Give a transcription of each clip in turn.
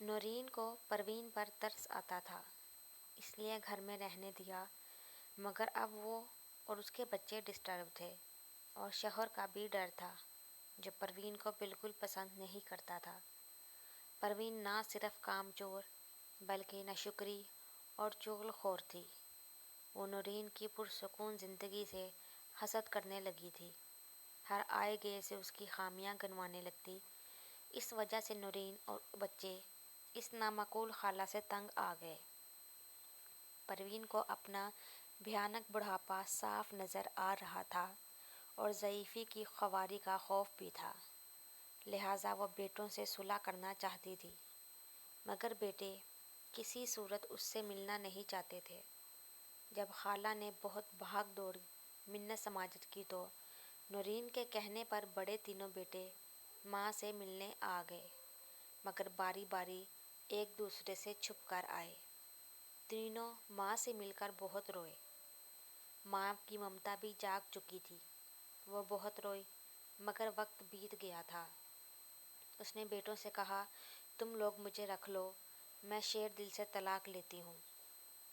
نورین کو پروین پر ترس آتا تھا، اس لیے گھر میں رہنے دیا، مگر اب وہ اور اس کے بچے ڈسٹرب تھے اور شوہر کا بھی ڈر تھا جو پروین کو بالکل پسند نہیں کرتا تھا۔ پروین نہ صرف کام چور بلکہ ناشکری اور چغل خور تھی۔ وہ نورین کی پرسکون زندگی سے حسد کرنے لگی تھی، ہر آئے گئے سے اس کی خامیاں گنوانے لگتی۔ اس وجہ سے نورین اور بچے اس نامعقول خالہ سے تنگ آ گئے۔ پروین کو اپنا بھیانک بڑھاپا صاف نظر آ رہا تھا اور ضعیفی کی خواری کا خوف بھی تھا، لہٰذا وہ بیٹوں سے صلح کرنا چاہتی تھی، مگر بیٹے کسی صورت اس سے ملنا نہیں چاہتے تھے۔ جب خالہ نے بہت بھاگ دوڑ منت سماجت کی تو نورین کے کہنے پر بڑے تینوں بیٹے ماں سے ملنے آ گئے، مگر باری باری ایک دوسرے سے چھپ کر آئے۔ تینوں ماں سے مل کر بہت روئے۔ ماں کی ممتا بھی جاگ چکی تھی، وہ بہت روئی، مگر وقت بیت گیا تھا۔ اس نے بیٹوں سے کہا، تم لوگ مجھے رکھ لو، میں شیر دل سے طلاق لیتی ہوں۔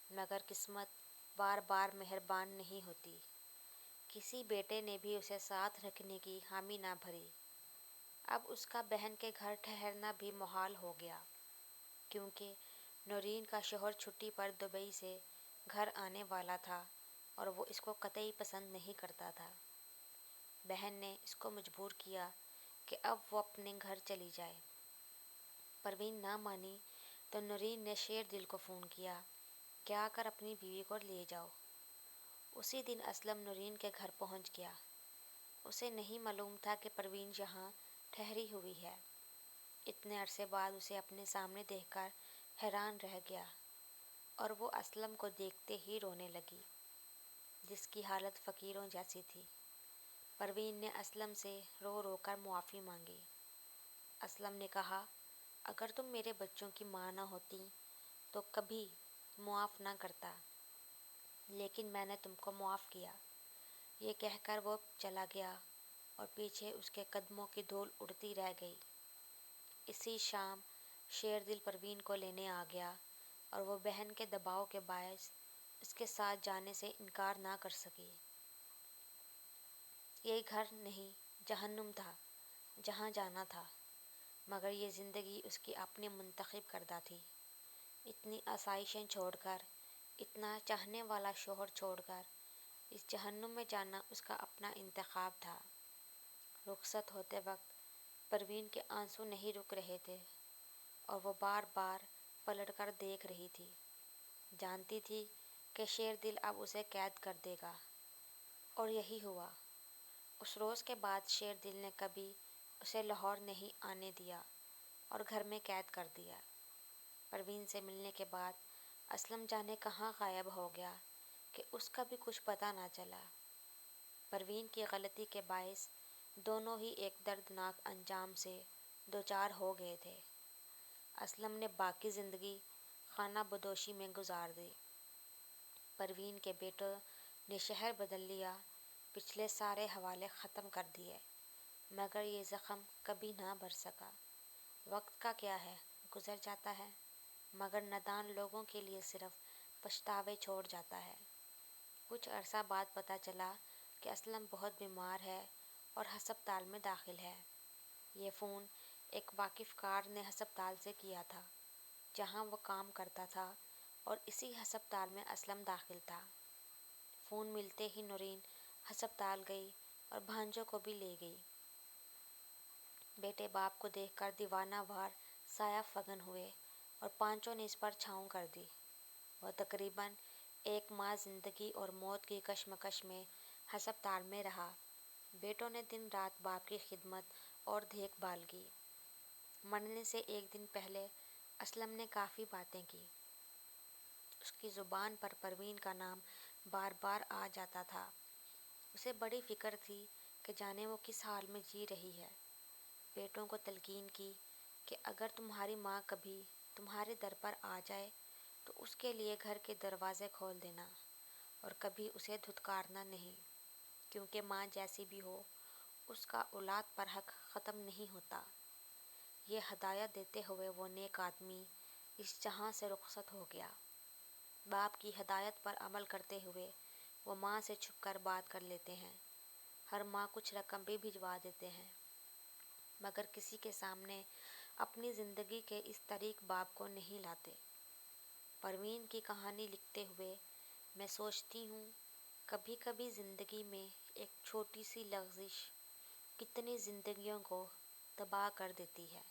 مگر قسمت بار بار مہربان نہیں ہوتی، کسی بیٹے نے بھی اسے ساتھ رکھنے کی حامی نہ بھری۔ اب اس کا بہن کے گھر ٹھہرنا بھی محال ہو گیا، کیونکہ نورین کا شوہر چھٹی پر دبئی سے گھر آنے والا تھا اور وہ اس کو قطعی پسند نہیں کرتا تھا۔ بہن نے اس کو مجبور کیا کہ اب وہ اپنے گھر چلی جائے۔ پروین نہ مانی تو نورین نے شیر دل کو فون کیا کہ آ کر اپنی بیوی کو لے جاؤ۔ اسی دن اسلم نورین کے گھر پہنچ گیا۔ اسے نہیں معلوم تھا کہ پروین یہاں ٹھہری ہوئی ہے۔ اتنے عرصے بعد اسے اپنے سامنے دیکھ کر حیران رہ گیا اور وہ اسلم کو دیکھتے ہی رونے لگی، جس کی حالت فقیروں جیسی تھی۔ پروین نے اسلم سے رو رو کر معافی مانگی۔ اسلم نے کہا، اگر تم میرے بچوں کی ماں نہ ہوتی تو کبھی معاف نہ کرتا، لیکن میں نے تم کو معاف کیا۔ یہ کہہ کر وہ چلا گیا اور پیچھے اس کے قدموں کی دھول اڑتی رہ گئی۔ اسی شام شیر دل پروین کو لینے آ گیا اور وہ بہن کے دباؤ کے باعث اس کے ساتھ جانے سے انکار نہ کر سکی۔ یہ گھر نہیں جہنم تھا جہاں جانا تھا، مگر یہ زندگی اس کی اپنی منتخب کردہ تھی۔ اتنی آسائشیں چھوڑ کر، اتنا چاہنے والا شوہر چھوڑ کر اس جہنم میں جانا اس کا اپنا انتخاب تھا۔ رخصت ہوتے وقت پروین کے آنسو نہیں رک رہے تھے اور وہ بار بار پلٹ کر دیکھ رہی تھی، جانتی تھی کہ شیر دل اب اسے قید کر دے گا، اور یہی ہوا۔ اس روز کے بعد شیر دل نے کبھی اسے لاہور نہیں آنے دیا اور گھر میں قید کر دیا۔ پروین سے ملنے کے بعد اسلم جانے کہاں غائب ہو گیا کہ اس کا بھی کچھ پتہ نہ چلا۔ پروین کی غلطی کے باعث دونوں ہی ایک دردناک انجام سے دوچار ہو گئے تھے۔ اسلم نے باقی زندگی خانہ بدوشی میں گزار دی۔ پروین کے بیٹوں نے شہر بدل لیا، پچھلے سارے حوالے ختم کر دیے، مگر یہ زخم کبھی نہ بھر سکا۔ وقت کا کیا ہے، گزر جاتا ہے، مگر نادان لوگوں کے لیے صرف پچھتاوے چھوڑ جاتا ہے۔ کچھ عرصہ بعد پتہ چلا کہ اسلم بہت بیمار ہے اور ہسپتال میں داخل ہے۔ یہ فون ایک واقف کار نے ہسپتال سے کیا تھا جہاں وہ کام کرتا تھا، اور اسی ہسپتال میں اسلم داخل تھا۔ فون ملتے ہی نورین ہسپتال گئی اور بھانجوں کو بھی لے گئی۔ بیٹے باپ کو دیکھ کر دیوانہ وار سایہ فگن ہوئے اور پانچوں نے اس پر چھاؤں کر دی۔ وہ تقریباً ایک ماہ زندگی اور موت کی کشمکش میں ہسپتال میں رہا۔ بیٹوں نے دن رات باپ کی خدمت اور دیکھ بھال کی۔ مرنے سے ایک دن پہلے اسلم نے کافی باتیں کی۔ اس کی زبان پر پروین کا نام بار بار آ جاتا تھا۔ اسے بڑی فکر تھی کہ جانے وہ کس حال میں جی رہی ہے۔ بیٹوں کو تلقین کی کہ اگر تمہاری ماں کبھی تمہارے در پر آ جائے تو اس کے لیے گھر کے دروازے کھول دینا اور کبھی اسے دھتکارنا نہیں، کیونکہ ماں جیسی بھی ہو، اس کا اولاد پر حق ختم نہیں ہوتا۔ یہ ہدایت دیتے ہوئے وہ نیک آدمی اس جہاں سے رخصت ہو گیا۔ باپ کی ہدایت پر عمل کرتے ہوئے وہ ماں سے چھپ کر بات کر لیتے ہیں۔ ہر ماں کچھ رقم بھی بھجوا دیتے ہیں، مگر کسی کے سامنے اپنی زندگی کے اس طریق باپ کو نہیں لاتے۔ پروین کی کہانی لکھتے ہوئے میں سوچتی ہوں، کبھی کبھی زندگی میں ایک چھوٹی سی لغزش کتنی زندگیوں کو تباہ کر دیتی ہے۔